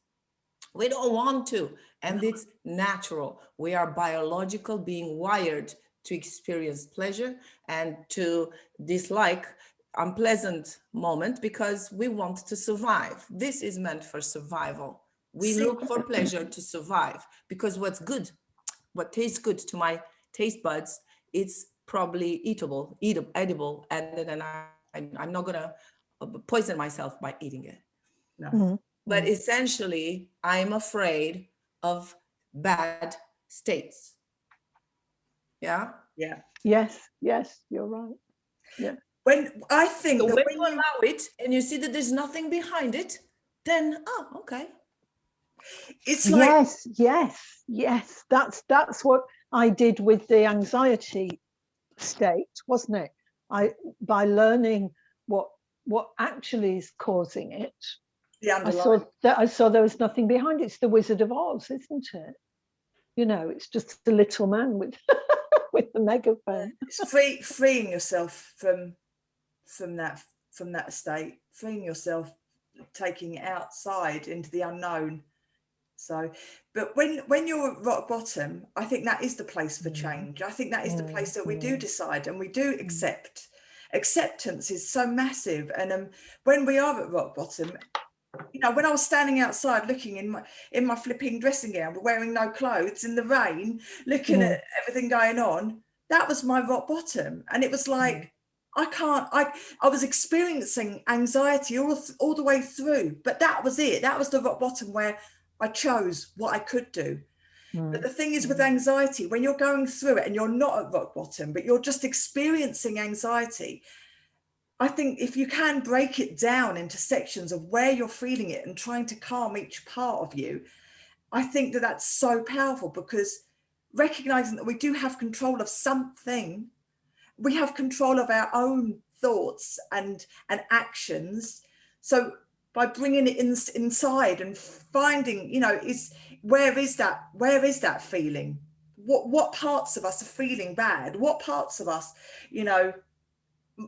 We don't want to, and it's natural. We are biological being wired to experience pleasure and to dislike unpleasant moment because we want to survive. This is meant for survival. We look for pleasure to survive because what's good, what tastes good to my taste buds, it's probably edible, and then I'm not gonna poison myself by eating it. No. Mm-hmm. But essentially, I'm afraid of bad states. Yeah? Yeah. Yes, you're right. Yeah. When I think so when you allow it and you see that there's nothing behind it, then okay. It's like yes. That's what I did with the anxiety state, wasn't it? By learning what actually is causing it. I saw there was nothing behind it. It's the Wizard of Oz, isn't it? It's just the little man with with the megaphone. It's freeing yourself from that state, freeing yourself, taking it outside into the unknown. So, but when you're at rock bottom, I think that is the place for change. I think that is the place that we do decide and we do accept. Acceptance is so massive. And when we are at rock bottom, when I was standing outside looking in my flipping dressing gown, but wearing no clothes in the rain, looking at everything going on, that was my rock bottom. And it was like, I was experiencing anxiety all the way through, but that was it. That was the rock bottom where I chose what I could do. But the thing is with anxiety, when you're going through it and you're not at rock bottom, but you're just experiencing anxiety, I think if you can break it down into sections of where you're feeling it and trying to calm each part of you, I think that that's so powerful, because recognizing that we do have control of something, we have control of our own thoughts and actions. So by bringing it inside and finding, you know, where is that feeling? What parts of us are feeling bad? What parts of us, you know,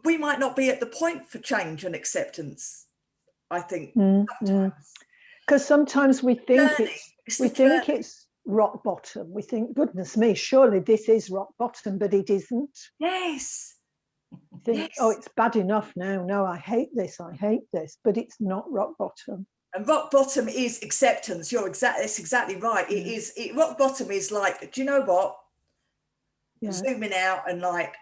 we might not be at the point for change and acceptance, I think. Because sometimes we think it's rock bottom. We think, goodness me, surely this is rock bottom, but it isn't. Yes. Think, oh, it's bad enough now. No, I hate this, but it's not rock bottom. And rock bottom is acceptance. That's exactly right. It is. Rock bottom is like, do you know what? Yeah. Zooming out and like,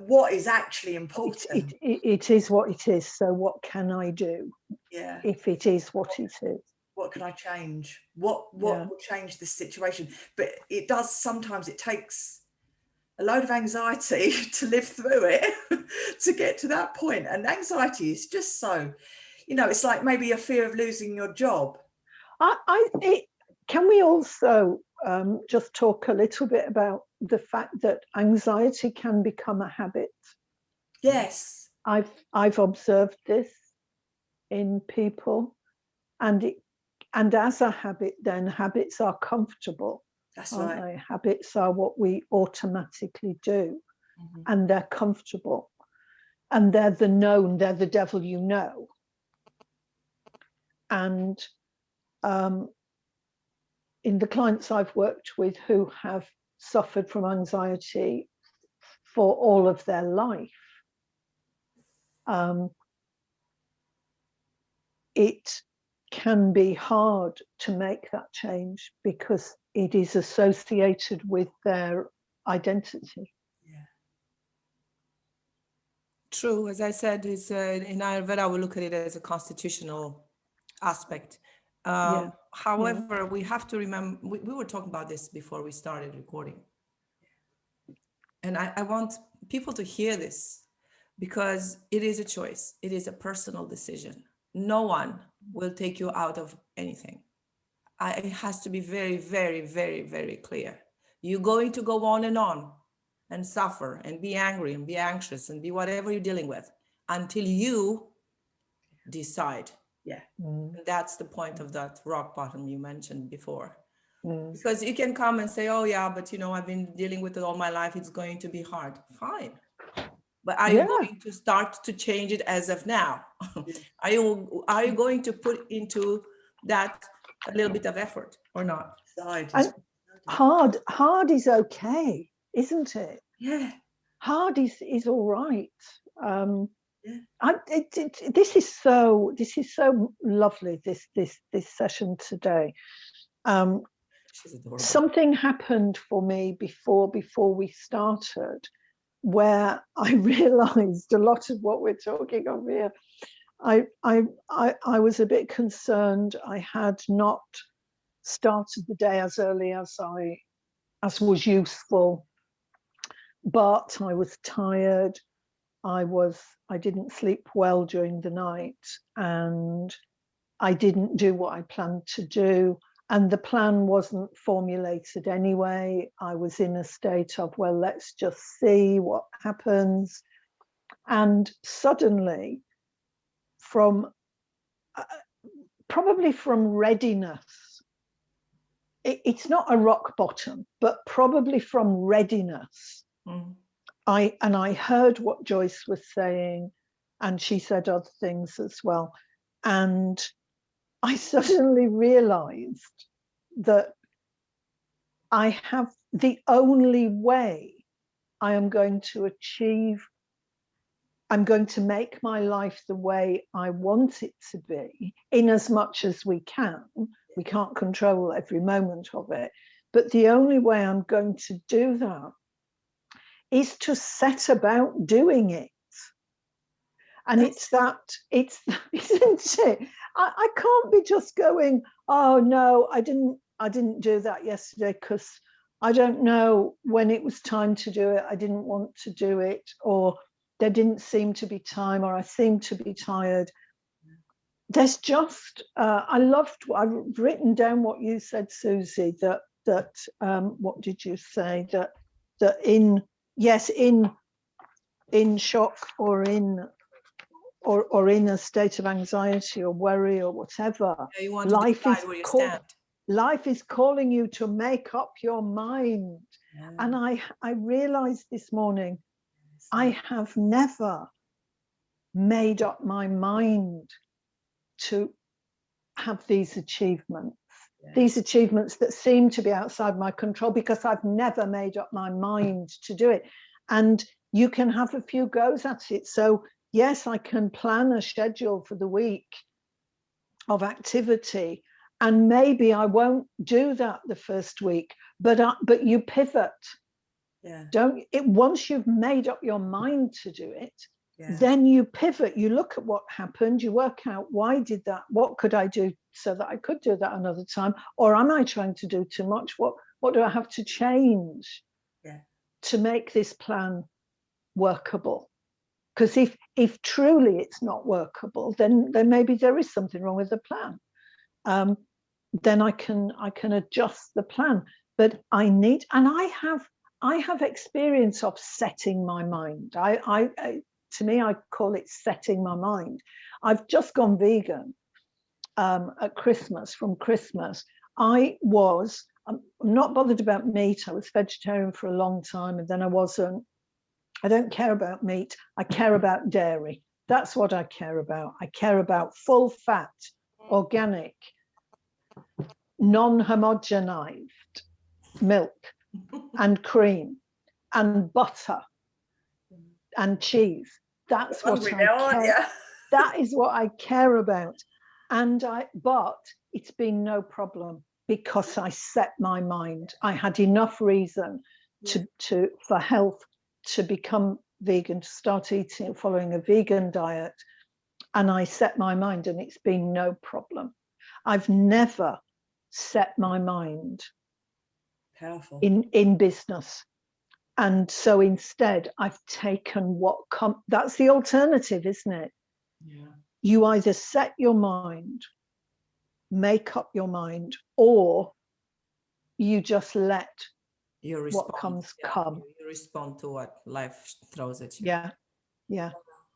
what is actually important? It is what it is. So what can I do? Yeah. If it is what it is. What can I change? What will change this situation? But it does, sometimes it takes a load of anxiety to live through it to get to that point. And anxiety is just so, you know, it's like maybe a fear of losing your job. Can we also just talk a little bit about the fact that anxiety can become a habit? Yes. I've observed this in people, and as a habit, then habits are comfortable. That's right. They? Habits are what we automatically do, and they're comfortable, and they're the known. They're the devil you know. And in the clients I've worked with who have suffered from anxiety for all of their life, it can be hard to make that change because it is associated with their identity. Yeah. True. As I said, is in Ayurveda, we look at it as a constitutional aspect. However, we have to remember, we were talking about this before we started recording. And I want people to hear this, because it is a choice. It is a personal decision. No one will take you out of anything. It has to be very, very, very, very clear. You're going to go on and suffer and be angry and be anxious and be whatever you're dealing with until you decide. Yeah. And that's the point of that rock bottom you mentioned before. Because you can come and say, oh yeah, but you know, I've been dealing with it all my life. It's going to be hard. Fine. But are you going to start to change it as of now? Are you going to put into that a little bit of effort or not? And hard is okay, isn't it? Yeah. Hard is all right. This is so lovely. This session today. Something happened for me before we started, where I realized a lot of what we're talking of here. I was a bit concerned. I had not started the day as early as was useful, but I was tired. I didn't sleep well during the night, and I didn't do what I planned to do. And the plan wasn't formulated anyway. I was in a state of, well, let's just see what happens. And suddenly, probably from readiness, it's not a rock bottom, but probably from readiness, I heard what Joyce was saying, and she said other things as well. And I suddenly realized that I have the only way I am going to I'm going to make my life the way I want it to be, in as much as we can. We can't control every moment of it. But the only way I'm going to do that is to set about doing it. And isn't it? I can't be just going, oh no, I didn't didn't do that yesterday because I don't know when it was time to do it. I didn't want to do it, or there didn't seem to be time, or I seemed to be tired. There's just, I've written down what you said, Susie, that what did you say? That in shock or in a state of anxiety or worry or whatever, you want to decide where you stand. Life is calling you to make up your mind. Yeah. And I realized this morning, I have never made up my mind to have these achievements, these achievements that seem to be outside my control, because I've never made up my mind to do it. And you can have a few goes at it. So yes, I can plan a schedule for the week of activity, and maybe I won't do that the first week, but you pivot. Once you've made up your mind to do it, then you pivot. You look at what happened, you work out, why did that, what could I do so that I could do that another time, or am I trying to do too much? What do I have to change to make this plan workable? Because if truly it's not workable, then maybe there is something wrong with the plan. Then I can adjust the plan. But I have experience of setting my mind. To me, I call it setting my mind. I've just gone vegan at Christmas. From Christmas, I'm not bothered about meat. I was vegetarian for a long time, and then I wasn't. I don't care about meat. I care about dairy. That's what I care about. I care about full fat, organic, non-homogenized milk and cream and butter and cheese. That's what I care. That is what I care about. But it's been no problem because I set my mind. I had enough reason for health to become vegan, to start eating, following a vegan diet. And I set my mind, and it's been no problem. I've never set my mind in business. And so instead, I've taken that's the alternative, isn't it? Yeah. You either set your mind, make up your mind, or you just let what comes come. You respond to what life throws at you. Yeah.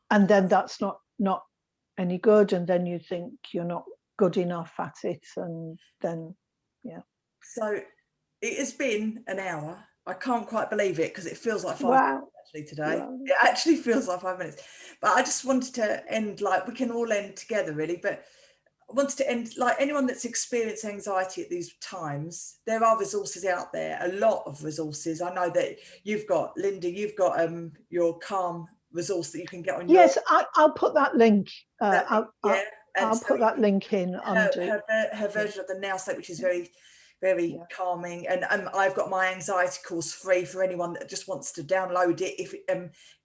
And then that's not any good, and then you think you're not good enough at it, and then So it has been an hour. I can't quite believe it, because it feels like 5 minutes actually today. Wow. It actually feels like 5 minutes. But I just wanted to end, like, we can all end together really, but I wanted to end, like, anyone that's experienced anxiety at these times, there are resources out there, a lot of resources. I know that you've got, Linda, you've got your Calm resource that you can get on your... Yes, I'll put that link. I'll put that link in. Her version of the Now State, which is very, very calming. And I've got my anxiety course free for anyone that just wants to download it, if it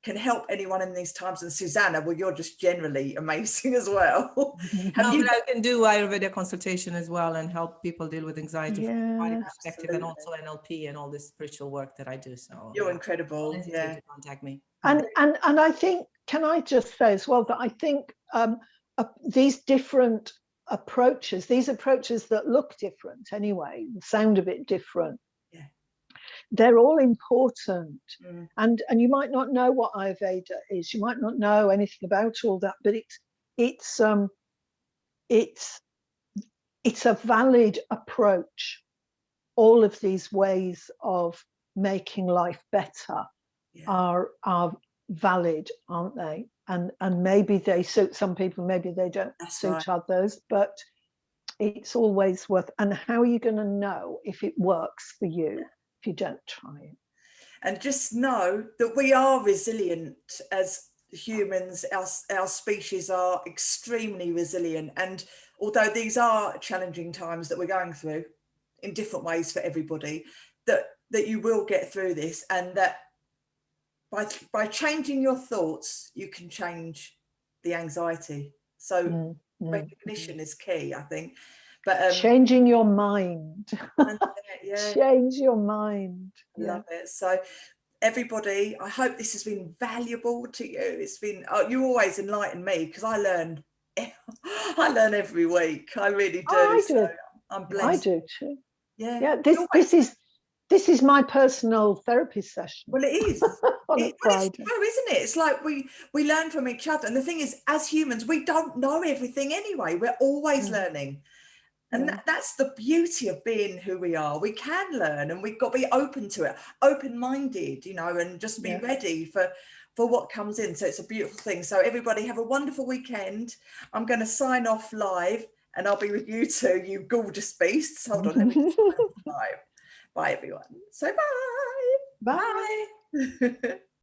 can help anyone in these times. And Susanna, well, you're just generally amazing as well. I can do Ayurveda consultation as well and help people deal with anxiety from a body perspective, and also NLP and all this spiritual work that I do. So you're incredible. To contact me. And I think, can I just say as well that I think these different approaches, these approaches that look different anyway, sound a bit different, they're all important. And you might not know what Ayurveda is, you might not know anything about all that, but it's a valid approach. All of these ways of making life better are valid, aren't they? And maybe they suit some people, maybe they don't suit others, but it's always worth. And how are you going to know if it works for you if you don't try it? And just know that we are resilient as humans. Our species are extremely resilient, and although these are challenging times that we're going through in different ways for everybody, that you will get through this, and that by changing your thoughts, you can change the anxiety. So recognition is key, I think. But changing your mind. yeah, Change your mind. I love it. So everybody, I hope this has been valuable to you. It's been, you always enlighten me, because I learn every week. I really do. I do. So I'm blessed. I do too. Yeah. Yeah, this is my personal therapy session. Well, it is. On a Friday. It's true, isn't it? It's like we learn from each other. And the thing is, as humans, we don't know everything anyway. We're always learning. And that's the beauty of being who we are. We can learn, and we've got to be open to it, open-minded, and just be ready for what comes in. So it's a beautiful thing. So everybody have a wonderful weekend. I'm going to sign off live, and I'll be with you too, you gorgeous beasts. Hold on, let me just sign off live. Bye, everyone. So bye. Bye. Bye.